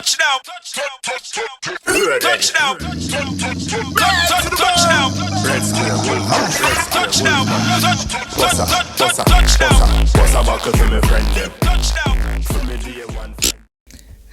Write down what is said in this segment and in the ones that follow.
Touchdown. Touchdown. Touchdown.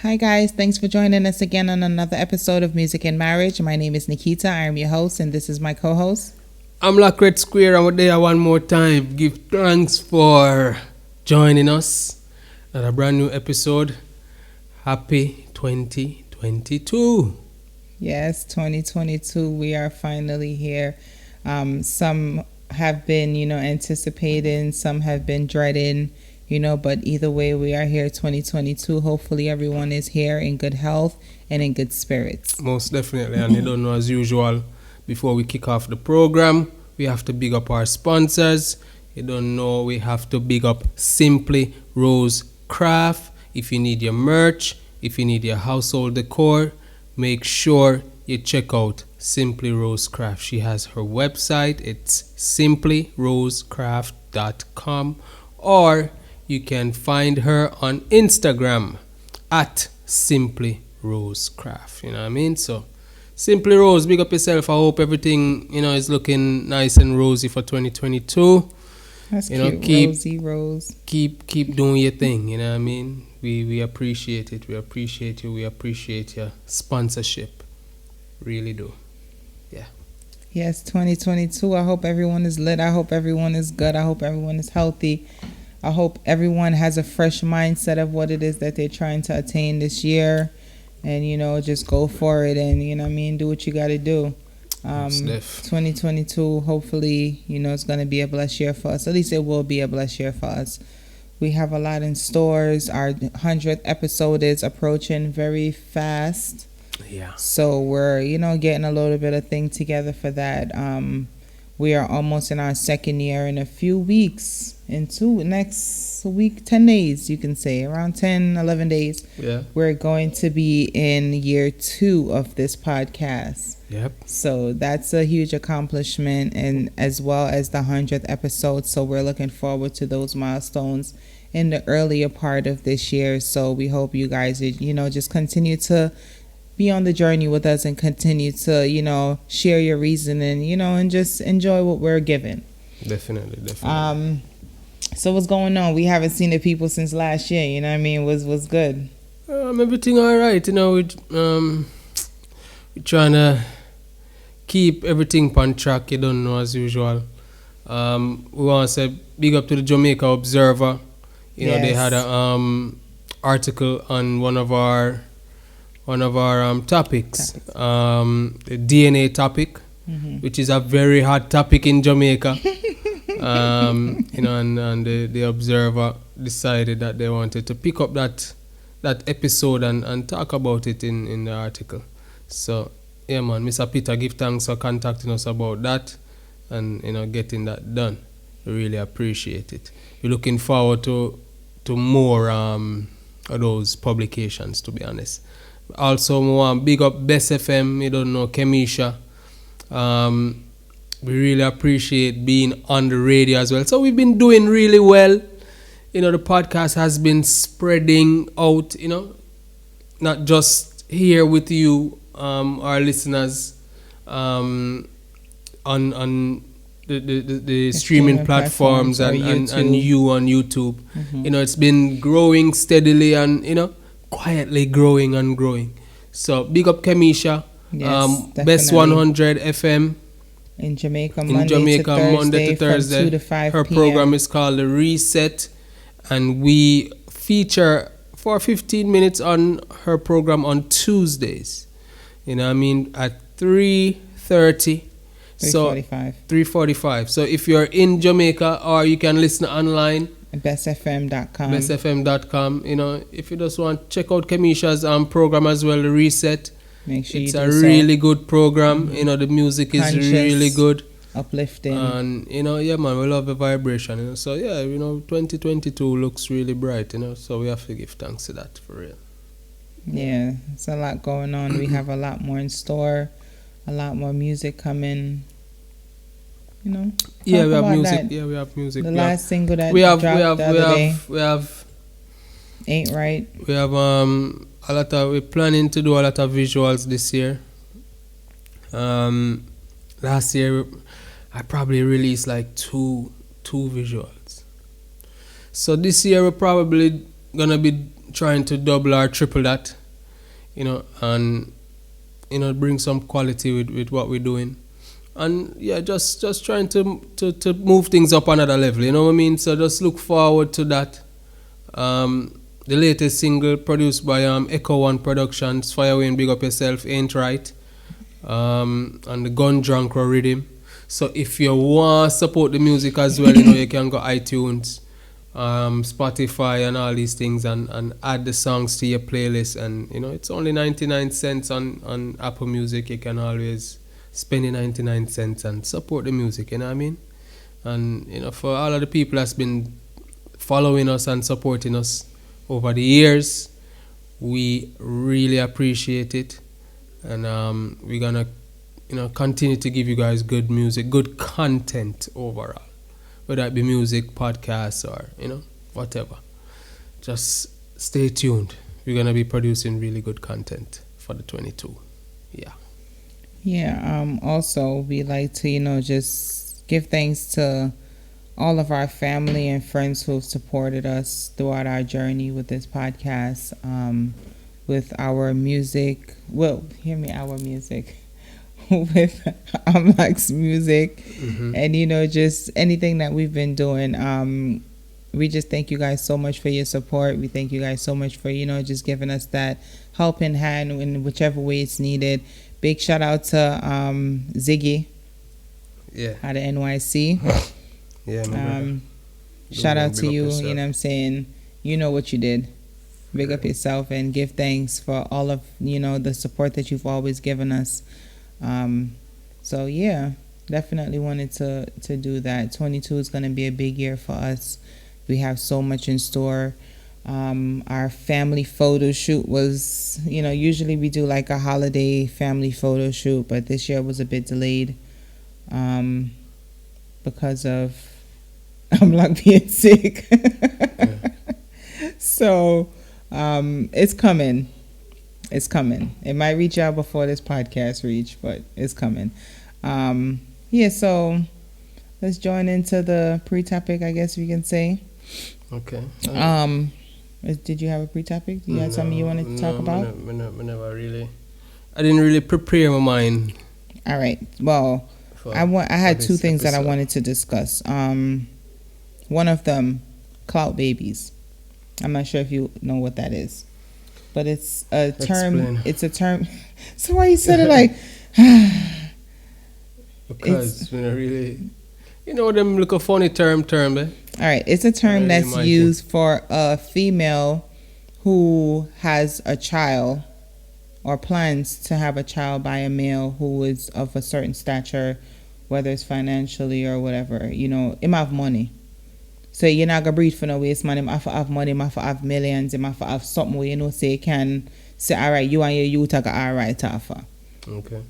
Hi guys, thanks for joining us again on another episode of Music and Marriage. My name is Nikita, I am your host, and this is my co-host. I'm Lacret Square, and we're there one more time. Give thanks for joining us at a brand new episode. Happy 2022. Yes, 2022, we are finally here. Some have been, anticipating, some have been dreading, but either way, we are here 2022. Hopefully everyone is here in good health and in good spirits. Most definitely, and you don't know, as usual, before we kick off the program, we have to big up our sponsors. You don't know, we have to big up Simply Rose Craft. If you need your merch, if you need your household decor, make sure you check out Simply Rose Craft. She has her website. It's simplyrosecraft.com, or you can find her on Instagram at Simply Rose Craft. You know what I mean? So, Simply Rose, big up yourself. I hope everything, is looking nice and rosy for 2022. That's cute, rosy rose. Keep doing your thing, you know what I mean? We appreciate it. We appreciate you. We appreciate your sponsorship. Really do. Yeah. Yes, 2022. I hope everyone is lit. I hope everyone is good. I hope everyone is healthy. I hope everyone has a fresh mindset of what it is that they're trying to attain this year. And, just go for it and, do what you got to do. 2022, hopefully, it's going to be a blessed year for us. At least it will be a blessed year for us. We have a lot in stores. Our 100th episode is approaching very fast. Yeah. So we're, getting a little bit of thing together for that. We are almost in our second year in a few weeks. Next week, 10 days, you can say. Around 10, 11 days. Yeah. We're going to be in year 2 of this podcast. Yep. So that's a huge accomplishment, and as well as the 100th episode. So we're looking forward to those milestones in the earlier part of this year. So we hope you guys, just continue to be on the journey with us and continue to, share your reasoning, and just enjoy what we're given. Definitely. So what's going on? We haven't seen the people since last year, you know what I mean? Was good. Everything all right, we're trying to keep everything on track, you don't know, as usual. We want to say big up to the Jamaica Observer. Yes. They had a article on one of our topics, the DNA topic, which is a very hot topic in Jamaica. And the Observer decided that they wanted to pick up that episode and talk about it in the article. So, yeah, man, Mr. Peter, give thanks for contacting us about that and, getting that done. We really appreciate it. We're looking forward to more of those publications, to be honest. Also, we want big up Best FM, Kemisha. We really appreciate being on the radio as well. So we've been doing really well. The podcast has been spreading out, not just here with you, our listeners, on the streaming platforms and you on YouTube. It's been growing steadily and, quietly growing and growing. So big up Kemisha, Yes, Best 100 FM. In Jamaica, Monday to Thursday. From 2 to 5 Her p.m. program is called The Reset, and we feature for 15 minutes on her program on Tuesdays. At 3:30. 3:45. 3:45. So if you're in Jamaica, or you can listen online. bestfm.com. bestfm.com. If you just want to check out Kemisha's program as well, The Reset. Make sure it's a really good program. The music is really good, uplifting, and yeah, man, we love the vibration. So yeah, 2022 looks really bright. So we have to give thanks to that, for real. Yeah, it's a lot going on. We have a lot more in store, a lot more music coming. Yeah, we have music. That. Yeah, we have music. The last single that dropped the other day. We have Ain't right. We have we're planning to do a lot of visuals this year. Last year I probably released like two visuals. So this year we're probably gonna be trying to double or triple that, and bring some quality with what we're doing. And yeah, just trying to move things up another level, you know what I mean? So just look forward to that. The latest single produced by Echo One Productions, Fire Away and Big Up Yourself, Ain't Right, and the Gun Drunk Rhythm. So if you want to support the music as well, you can go iTunes, Spotify and all these things, and add the songs to your playlist. And it's only 99 cents on Apple Music. You can always spend the 99 cents and support the music, you know what I mean? And for all of the people that's been following us and supporting us over the years, we really appreciate it. And we're gonna continue to give you guys good music, good content overall, whether it be music, podcasts, or whatever. Just stay tuned. We're gonna be producing really good content for the 22. Yeah. Yeah. Also, we like to just give thanks to all of our family and friends who have supported us throughout our journey with this podcast, with our music. Well, hear me, our music. With Amlax music, and just anything that we've been doing. We just thank you guys so much for your support. We thank you guys so much for just giving us that helping hand in whichever way it's needed. Big shout out to Ziggy, out of NYC. Yeah, shout out to you. You know what I'm saying? You know what you did. Big up yourself and give thanks for all of the support that you've always given us. So yeah, definitely wanted to do that. 22 is going to be a big year for us. We have so much in store. Our family photo shoot was, usually we do like a holiday family photo shoot, but this year was a bit delayed because of I'm like being sick. So it's coming. It's coming. It might reach out before this podcast reach, but it's coming. Yeah, so let's join into the pre-topic, I guess we can say. Okay. Did you have a pre-topic? Do you have something you wanted to talk about? Never really. I didn't really prepare my mind. All right. Well, I had two things that I wanted to discuss. One of them, Clout babies. I'm not sure if you know what that is, but it's a term. Explain. It's a term. So why you said it like? Because we don't really, them look a funny term, eh? All right, it's a term that's used for a female who has a child or plans to have a child by a male who is of a certain stature, whether it's financially or whatever. Him have money. So you're not gonna breed for no waste man. Him have money, him have millions, him have something where say you can say, all right, you and your youth are all right to offer. Okay.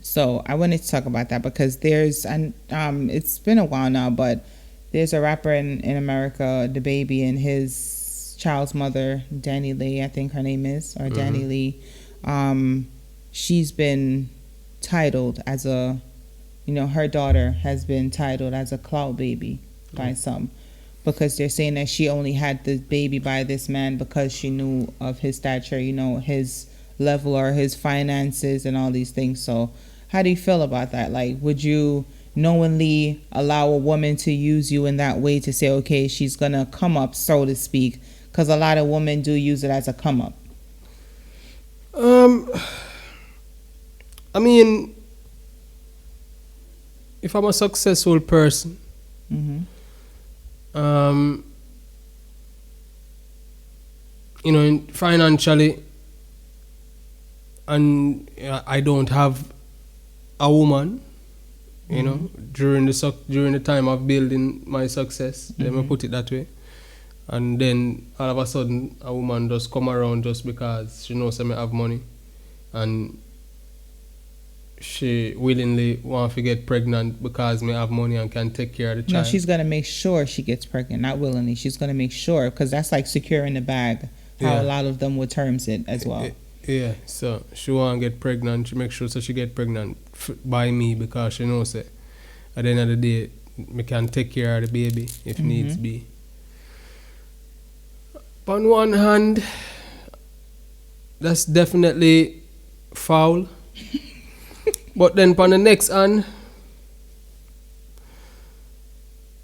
So I wanted to talk about that because there's it's been a while now, but there's a rapper in America, the baby, and his child's mother, Danny Lee, I think her name is, or Danny Lee. She's been titled as a, her daughter has been titled as a clout baby by some, because they're saying that she only had the baby by this man because she knew of his stature, his level or his finances and all these things. So how do you feel about that? Like, would you knowingly allow a woman to use you in that way to say, okay, she's gonna come up, so to speak? Because a lot of women do use it as a come up. I mean, if I'm a successful person, financially, and I don't have a woman, during the time of building my success, let me put it that way, and then all of a sudden a woman just come around just because she knows I have money, and she willingly want to get pregnant because me have money and can take care of the child. No, she's gonna make sure she gets pregnant, not willingly. She's gonna make sure, because that's like securing the bag. how a lot of them would terms it as well. Yeah, so she want to get pregnant. She make sure so she get pregnant by me because she knows it. At the end of the day, me can take care of the baby if needs be. On one hand, that's definitely foul. But then on the next hand,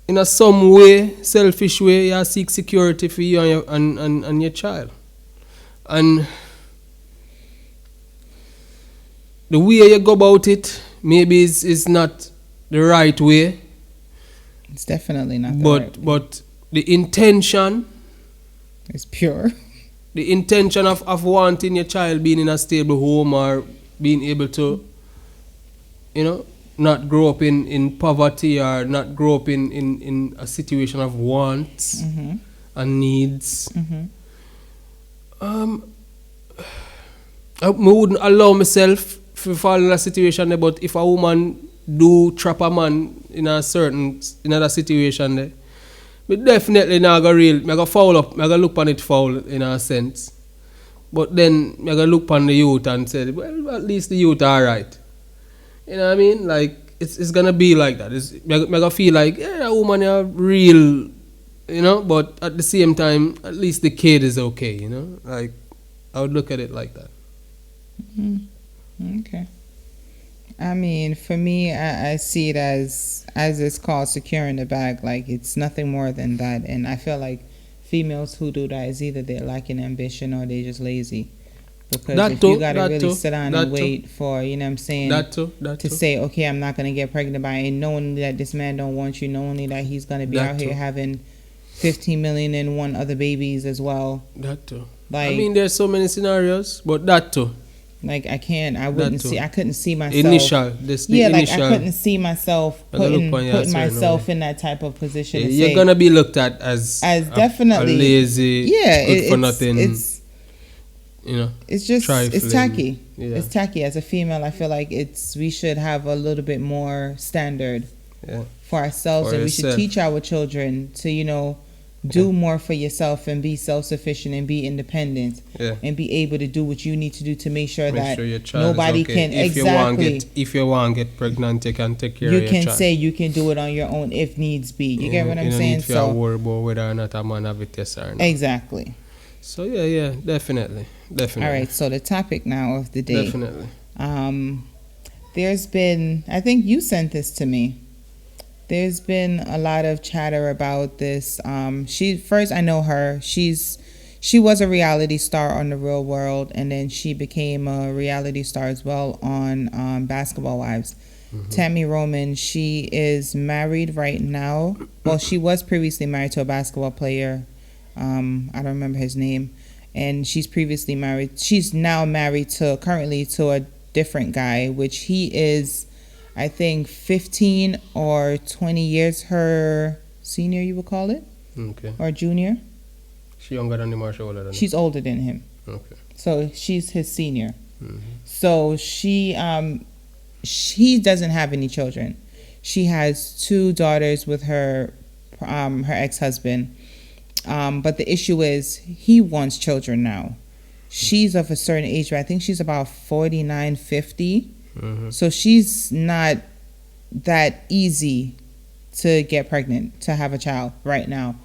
in a some way, selfish way, you seek security for you and your child. And the way you go about it maybe is not the right way. It's definitely not the right way. But the intention, it's pure. The intention of wanting your child being in a stable home or being able to, not grow up in poverty or not grow up in a situation of wants and needs. I wouldn't allow myself to fall in a situation there, but if a woman do trap a man in another situation there, but definitely not go foul up, I go look on it foul in a sense. But then I go look on the youth and say, well, at least the youth are right. You know what I mean? Like it's gonna be like that. I go feel like that woman are real, but at the same time, at least the kid is okay, Like I would look at it like that. Okay. I mean, for me, I see it as it's called securing the bag. Like, it's nothing more than that. And I feel like females who do that is either they're lacking ambition or they're just lazy. Because you got to really sit down and wait for, you know what I'm saying, to say, okay, I'm not going to get pregnant by, and knowing that this man don't want you, knowing that he's going to be out here having 15 million and one other babies as well. That too. Like, I mean, there's so many scenarios, but that too. Like I couldn't see myself. I couldn't see myself putting myself in that type of position. You're gonna be looked at as definitely a lazy, good for nothing. It's just trifling. It's tacky. Yeah. It's tacky. As a female, I feel like we should have a little bit more standard for ourselves, and we should teach our children to do more for yourself and be self-sufficient and be independent and be able to do what you need to do to make sure your child nobody can if you want to get pregnant, you can take care of your child. You can say you can do it on your own if needs be. You get what I'm saying? You don't need to worry about whether or not a man have it, yes or no. Exactly. So yeah, definitely. All right, so the topic now of the day. Definitely. There's been, I think you sent this to me. There's been a lot of chatter about this. I know her. She was a reality star on The Real World, and then she became a reality star as well on Basketball Wives. Tammy Roman, she is married right now. Well, she was previously married to a basketball player. I don't remember his name. And she's previously married. She's now married currently to a different guy, which he is, I think, 15 or 20 years her senior, you would call it? Okay. Or junior? She younger than him or she older than him? She's older than him. Okay. So she's his senior. So she doesn't have any children. She has 2 daughters with her ex-husband. But the issue is he wants children now. She's of a certain age, I think she's about 49, 50. So she's not that easy to get pregnant, to have a child right now.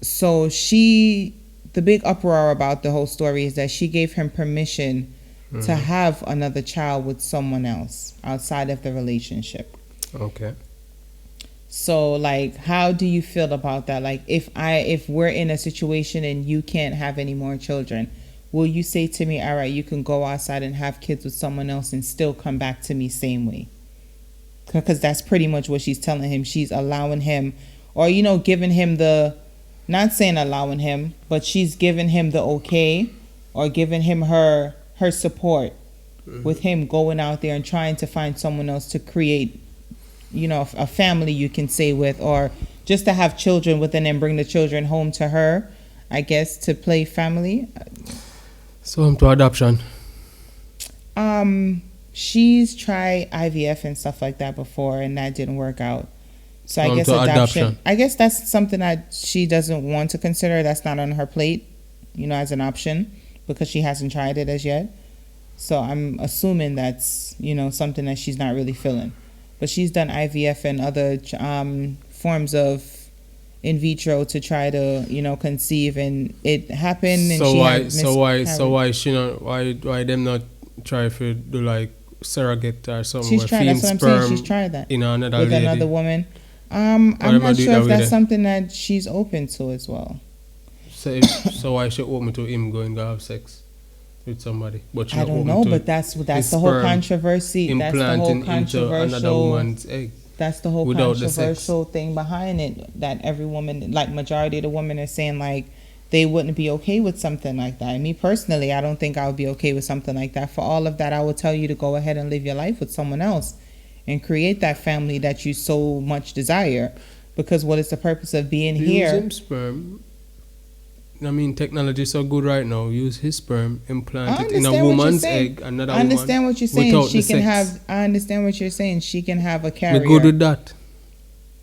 So the big uproar about the whole story is that she gave him permission to have another child with someone else outside of the relationship. Okay. So, like, how do you feel about that? Like, if we're in a situation and you can't have any more children, will you say to me, all right, you can go outside and have kids with someone else and still come back to me same way? Because that's pretty much what she's telling him. She's allowing him, or, giving him not saying allowing him, but she's giving him the okay, or giving him her support with him going out there and trying to find someone else to create, a family you can say with, or just to have children with and then bring the children home to her, I guess, to play family. So I'm to adoption. She's tried IVF and stuff like that before, and that didn't work out. So I guess adoption. I guess that's something that she doesn't want to consider. That's not on her plate. as an option because she hasn't tried it as yet. So I'm assuming that's, something that she's not really feeling. But she's done IVF and other forms of in vitro to try to, conceive, and it happened. And why them not try to do like surrogate or something? She's tried. That's what I'm saying. She's tried that another with lady. Another woman. I'm not sure if that's something that she's open to as well. So why she open to him going to have sex with somebody? But I don't know. But that's the whole controversy. That's the whole controversial. Another woman's egg. That's the whole controversial thing behind it. That every woman, like majority of the women, are saying like they wouldn't be okay with something like that. And me personally, I don't think I would be okay with something like that. For all of that, I would tell you to go ahead and live your life with someone else and create that family that you so much desire. Because what is the purpose of being here? Use him sperm. I mean, technology is so good right now. Use his sperm, implant it in a woman's egg, another woman. I understand what you're saying. She can have. I understand what you're saying. She can have a carrier. Me good with that.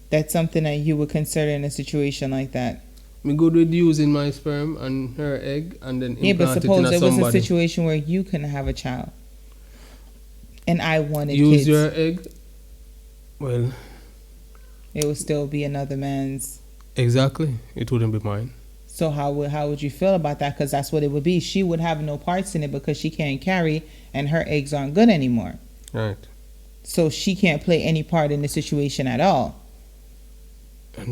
That's something that you would consider in a situation like that. Me good with using my sperm and her egg, and then implant it in but suppose somebody. It was a situation where you couldn't have a child, and I wanted use kids. Your egg. Well, it would still be another man's. Exactly, it wouldn't be mine. So how would you feel about that? Because that's what it would be. She would have no parts in it because she can't carry, and her eggs aren't good anymore. Right. So she can't play any part in the situation at all.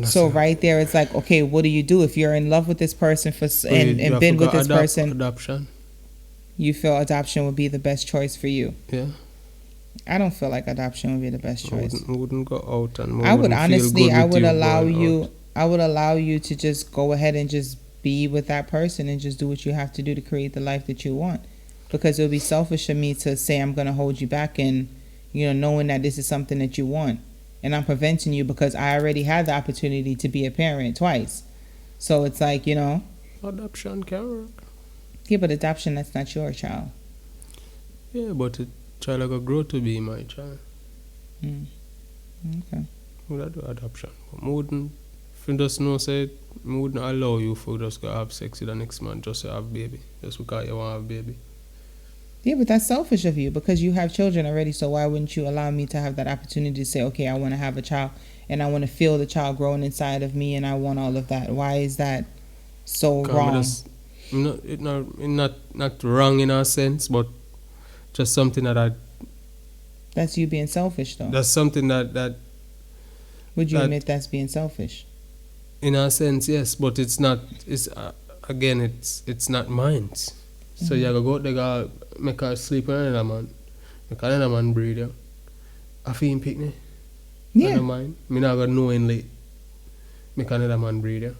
So right there, it's like, okay, what do you do if you're in love with this person and been with this person? Adoption. You feel adoption would be the best choice for you? Yeah. I don't feel like adoption would be the best choice. I wouldn't go out and. I would honestly. I would allow you. I would allow you to just go ahead and just be with that person and just do what you have to do to create the life that you want. Because it would be selfish of me to say I'm going to hold you back and, knowing that this is something that you want. And I'm preventing you because I already had the opportunity to be a parent twice. So it's like, Adoption can work. Yeah, but adoption, that's not your child. Yeah, but the child will grow to be my child. Okay. Would I do adoption? But wouldn't. If you just know, say, I wouldn't allow you for just go have sex with the next man just to have a baby. Just because you want to have a baby. Yeah, but that's selfish of you because you have children already. So why wouldn't you allow me to have that opportunity to say, okay, I want to have a child and I want to feel the child growing inside of me and I want all of that. Why is that so wrong? Not wrong in a sense, but just something that That's you being selfish, though. That's something that. Would you admit that's being selfish? In a sense, yes, but it's not. It's again, it's not mine. So you go out there, make her sleep with another man, make another man breed you. I feel him pick me. Yeah. I don't mind. Me not gonna knowingly make another man breed you.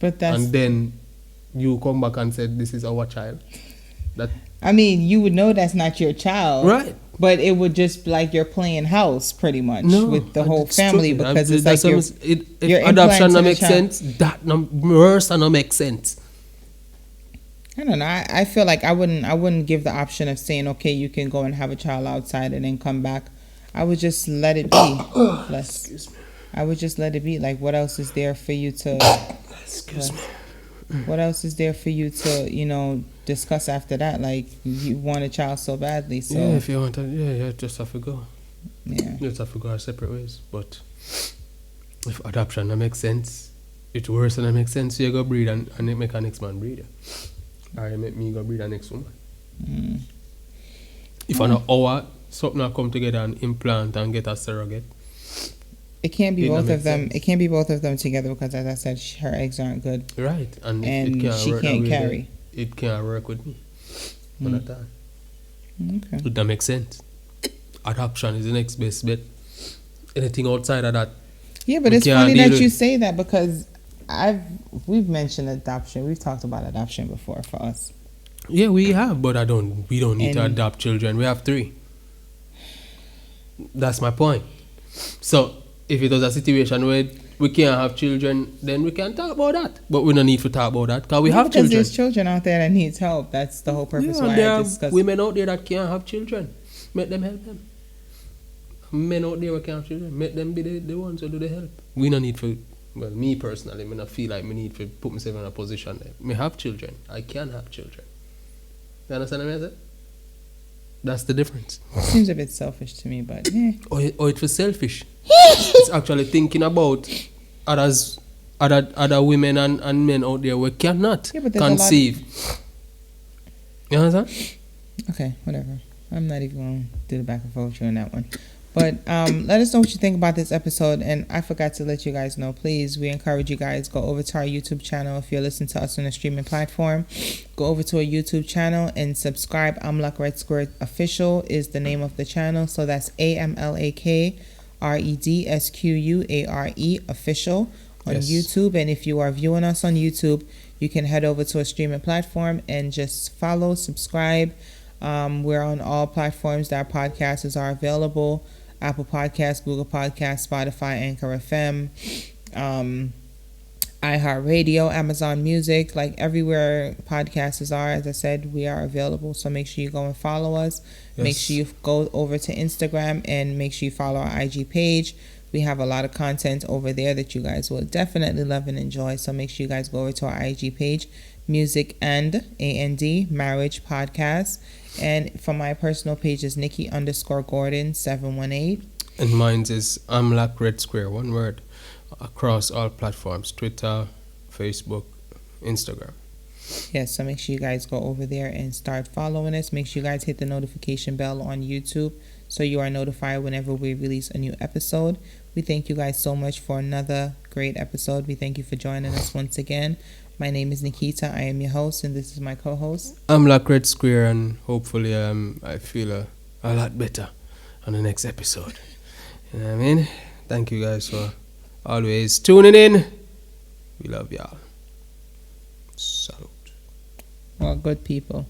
But that's. And then you come back and said this is our child. I mean, you would know that's not your child, right? But it would just be like you're playing house, pretty much, with the whole family because it's like if adoption not make sense, that worse and not make sense. I don't know. I feel like I wouldn't give the option of saying, okay, you can go and have a child outside and then come back. I would just let it be. Excuse me. I would just let it be. Like, what else is there for you to? Excuse me. What else is there for you to, discuss after that? Like, you want a child so badly, so. Yeah, if you want to, you just have to go. Yeah. You just have to go our separate ways. But if adoption that makes sense, it's worse than it makes sense. So you go breed and it make a next man breed. Or you make me go breed a next woman. If I know our something will come together and implant and get a surrogate. It can't be both of them. It can't be both of them together because, as I said, her eggs aren't good. Right, and she can't carry. It can't work with me. None of that. Okay. Would that make sense? Adoption is the next best bet. Anything outside of that. Yeah, but it's funny that you say that because we've mentioned adoption. We've talked about adoption before for us. Yeah, we have, but we don't need to adopt children. We have 3. That's my point. So if it was a situation where we can't have children, then we can talk about that. But we don't need to talk about that because we have children. Because there's children out there that needs help. That's the whole purpose why there I discussed. Women out there that can't have children. Make them help them. Men out there who can't have children. Make them be the ones who do the help. We don't need to well, me personally, I feel like me need to put myself in a position that me have children. I can have children. You understand what I say? That's the difference. Seems a bit selfish to me, but Or it was selfish. It's actually thinking about other women and men out there who cannot conceive. You understand? Okay, whatever. I'm not even going to do the back and forth with you on that one. But let us know what you think about this episode. And I forgot to let you guys know, please, we encourage you guys, go over to our YouTube channel. If you're listening to us on a streaming platform, go over to our YouTube channel and subscribe. Amlak Red Square Official is the name of the channel. So that's AMLAK REDSQUARE Official on YouTube. And if you are viewing us on YouTube, you can head over to a streaming platform and just follow, subscribe. We're on all platforms that our podcasts are available. Apple Podcasts, Google Podcasts, Spotify, Anchor FM, iHeartRadio, Amazon Music, like everywhere podcasts are. As I said, we are available. So make sure you go and follow us. Yes. Make sure you go over to Instagram and make sure you follow our IG page. We have a lot of content over there that you guys will definitely love and enjoy. So make sure you guys go over to our IG page, Music and AND Marriage Podcast. And for my personal page is Nikki_Gordon 718. And mine is Amlak Red Square, one word, across all platforms, Twitter, Facebook, Instagram. Yes, so make sure you guys go over there and start following us. Make sure you guys hit the notification bell on YouTube so you are notified whenever we release a new episode. We thank you guys so much for another great episode. We thank you for joining us once again. My name is Nikita. I am your host, and this is my co-host. I'm Amlak Red Square, and hopefully I feel a lot better on the next episode. You know what I mean? Thank you guys for always tuning in. We love y'all. Salute. Well, good people.